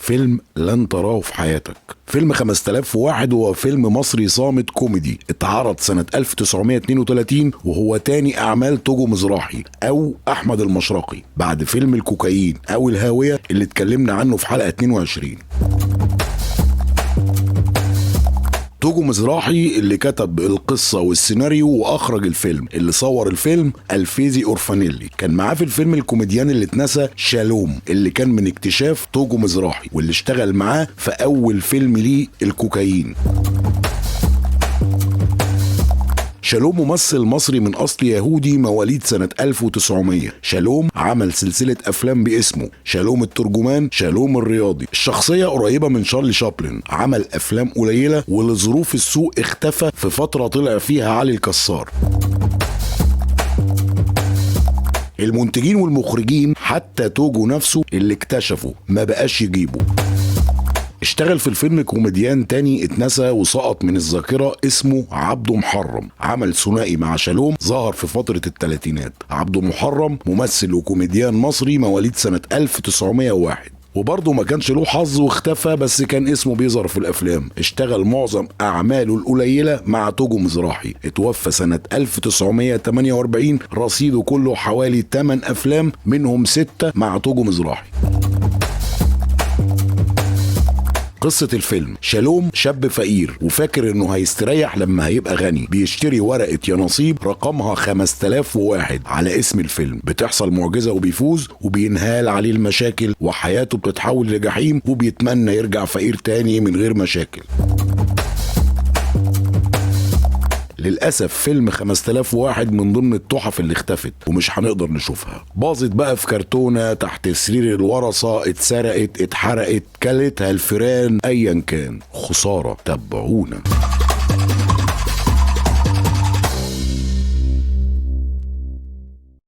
فيلم لن تراه في حياتك. فيلم 5001 هو فيلم مصري صامت كوميدي اتعرض سنة 1932، وهو تاني أعمال توجو مزراحي أو أحمد المشرقي بعد فيلم الكوكايين أو الهاوية اللي اتكلمنا عنه في حلقة 22. توجو مزراحي اللي كتب القصة والسيناريو وأخرج الفيلم. اللي صور الفيلم الفيزي أورفانيلي. كان معاه في الفيلم الكوميديان اللي اتنسى شالوم اللي كان من اكتشاف توجو مزراحي واللي اشتغل معاه في أول فيلم ليه الكوكايين. شالوم ممثل مصري من أصل يهودي مواليد سنة 1900. شالوم عمل سلسلة أفلام باسمه شالوم الترجمان، شالوم الرياضي. الشخصية قريبة من شارلي شابلن. عمل أفلام قليلة ولظروف السوق اختفى في فترة طلع فيها علي الكسار. المنتجين والمخرجين حتى توجو نفسه اللي اكتشفه ما بقاش يجيبه. اشتغل في الفيلم كوميديان تاني اتنسى وسقط من الذاكرة اسمه عبده محرم. عمل ثنائي مع شالوم ظهر في فترة الثلاثينات. عبده محرم ممثل وكوميديان مصري مواليد سنة 1901 وبرضه ما كانش له حظ واختفى، بس كان اسمه بيظهر في الافلام. اشتغل معظم اعماله القليله مع توجو مزراحي. اتوفى سنه 1948. رصيده كله حوالي 8 افلام منهم 6 مع توجو مزراحي. قصة الفيلم: شالوم شاب فقير وفاكر انه هيستريح لما هيبقى غني. بيشتري ورقة يناصيب رقمها 5001 على اسم الفيلم. بتحصل معجزة وبيفوز وبينهال عليه المشاكل وحياته بتتحول لجحيم وبيتمنى يرجع فقير تاني من غير مشاكل. للأسف فيلم 5001 من ضمن التحف اللي اختفت ومش هنقدر نشوفها. باظت بقى في كرتونة تحت سرير الورثة، اتسرقت، اتحرقت، كلتها الفيران، ايا كان. خسارة. تابعونا.